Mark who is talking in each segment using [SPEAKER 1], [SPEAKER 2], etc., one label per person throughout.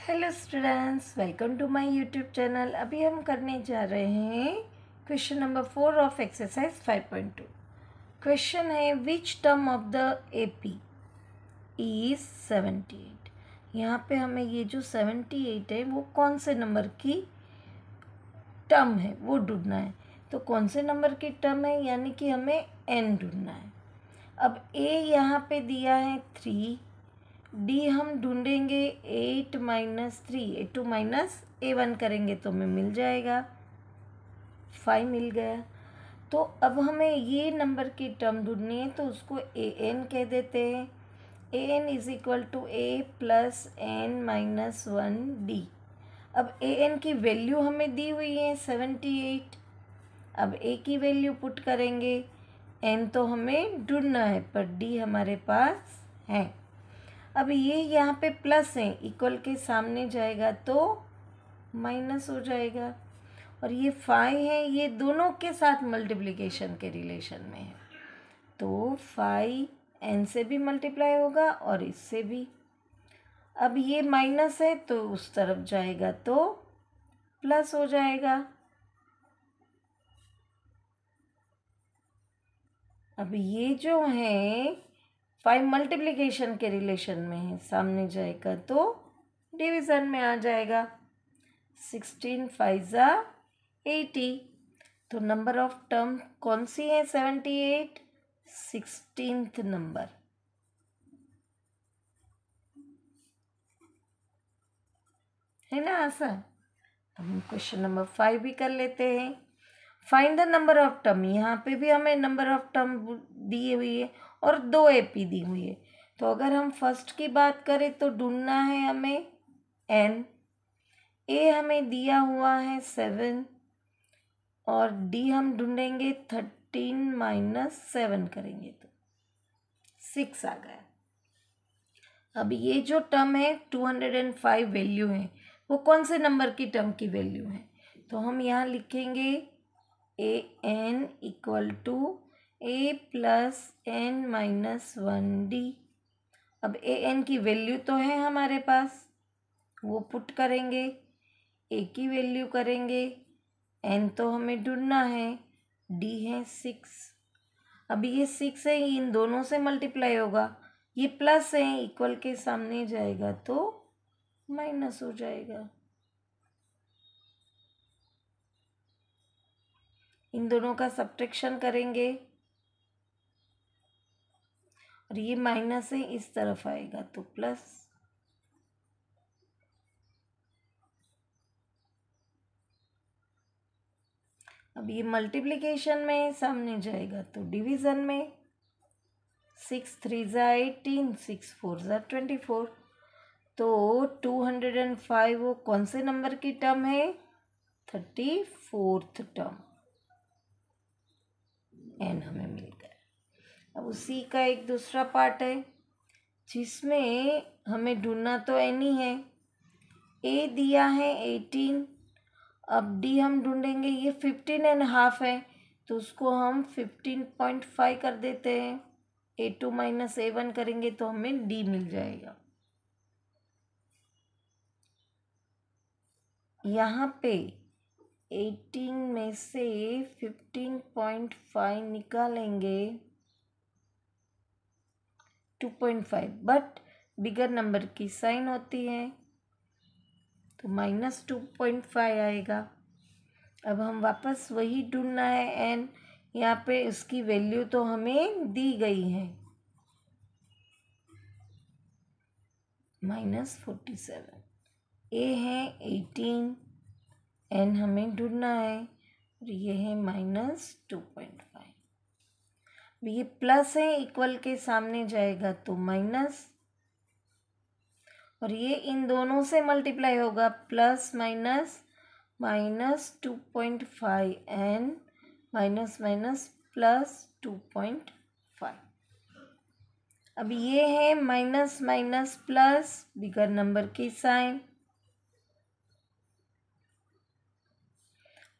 [SPEAKER 1] Hello students, welcome to my YouTube channel. अभी हम करने जा रहे हैं question number 4 of exercise 5.2। Question है which term of the AP is 78। यहाँ पे हमें ये जो 78 है वो कौन से नंबर की टर्म है वो ढूंढना है। तो कौन से नंबर की टर्म है यानी कि हमें n ढूंढना है। अब a यहाँ पे दिया है 3, डी हम ढूंढेंगे 8 माइनस 3, A2 माइनस A1 करेंगे तो हमें मिल जाएगा 5 मिल गया। तो अब हमें ये नंबर की टर्म ढूंढनी है तो उसको an कह देते हैं। an is equal to a plus n minus 1d। अब an की वैल्यू हमें दी हुई है 78। अब a की वैल्यू पुट करेंगे, n तो हमें ढूंढना है पर d हमारे पास है। अब ये यहाँ पे प्लस है, इक्वल के सामने जाएगा तो माइनस हो जाएगा। और ये 5 है, ये दोनों के साथ मल्टीप्लिकेशन के रिलेशन में है तो 5 n से भी मल्टीप्लाई होगा और इससे भी। अब ये माइनस है तो उस तरफ जाएगा तो प्लस हो जाएगा। अब ये जो है 5 मल्टीप्लिकेशन के रिलेशन में है, सामने जाएगा तो डिवीज़न में आ जाएगा। 16 5 80। तो नंबर ऑफ टर्म कौन सी है 78? 16th number. है ना आसान। हम क्वेश्चन नंबर 5 भी कर लेते हैं। Find the number of term. यहाँ पे भी हमें नंबर ऑफ टर्म दी हुई है और 2 एपी दी हुई है। तो अगर हम फर्स्ट की बात करें तो ढूंढना है हमें n। ए हमें दिया हुआ है 7 और डी हम ढूंढेंगे 13 माइनस 7 करेंगे तो 6 आ गया। अब ये जो टर्म है 205 वैल्यू है, वो कौन से नंबर की टर्म की वैल्यू है? तो हम यहाँ लिखेंगे a n equal to a plus n minus 1d। अब ए एन की वैल्यू तो है हमारे पास, वो पुट करेंगे, ए की वैल्यू करेंगे, एन तो हमें ढूंढना है, डी है 6। अब ये 6 है, इन दोनों से मल्टीप्लाई होगा, ये प्लस है, इक्वल के सामने जाएगा तो माइनस हो जाएगा। इन दोनों का सब्ट्रैक्शन करेंगे और ये माइनस है, इस तरफ आएगा तो प्लस। अब ये मल्टीप्लिकेशन में सामने जाएगा तो डिवीज़न में। 6 3 18, 6 4 24। तो 205 वो कौन से नंबर की टर्म है? 34th term. एन हमें मिल गया। अब उसी का एक दूसरा पार्ट है जिसमें हमें ढूंढना तो एन ही है। ए दिया है 18, अब डी हम ढूंढेंगे, ये 15.5 है तो उसको हम 15.5 कर देते हैं। A2 माइनस A1 करेंगे तो हमें डी मिल जाएगा। यहाँ पे 18 में से 15.5 निकालेंगे 2.5, बट बिगर नंबर की साइन होती है तो माइनस 2.5 आएगा। अब हम वापस वही ढूंढना है एन। यहाँ पे उसकी वैल्यू तो हमें दी गई है -47। ए है 18, एन हमें ढूंढना है और ये है -2.5। ये प्लस है, इक्वल के सामने जाएगा तो माइनस, और ये इन दोनों से मल्टीप्लाई होगा, plus minus -2.5 N minus minus plus 2.5। अब ये है minus minus plus, bigger number की साइन,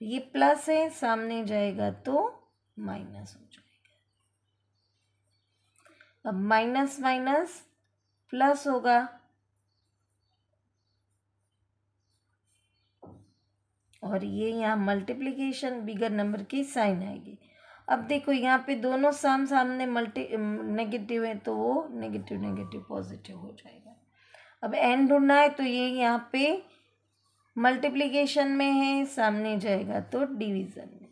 [SPEAKER 1] ये प्लस है, सामने जाएगा तो माइनस हो जाएगा। अब माइनस माइनस प्लस होगा, और ये यहाँ मल्टीप्लिकेशन बिगर नंबर की साइन आएगी। अब देखो यहाँ पे दोनों सामने नेगेटिव है तो वो नेगेटिव नेगेटिव पॉजिटिव हो जाएगा। अब एन ढूंढना है तो ये यहाँ पे मल्टीप्लिकेशन में है, सामने जाएगा तो डिवीज़न में।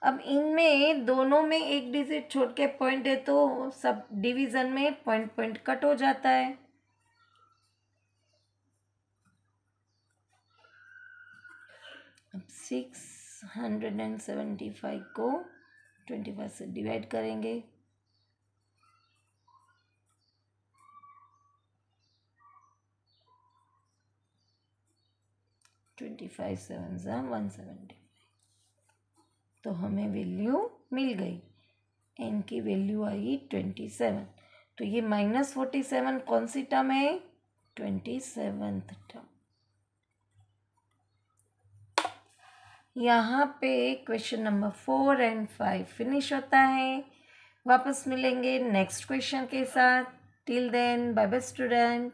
[SPEAKER 1] अब इनमें दोनों में एक डिजिट छोड़ के पॉइंट है तो सब डिवीज़न में पॉइंट पॉइंट कट हो जाता है। अब 675 को 25 से डिवाइड करेंगे। 25 7 175, तो हमें वैल्यू मिल गई। एन की वैल्यू आई 27। तो ये -47 कौन सी टर्म है? 27th term. यहाँ पे क्वेश्चन नंबर 4 एंड 5 फिनिश होता है। वापस मिलेंगे नेक्स्ट क्वेश्चन के साथ। Till then bye bye student.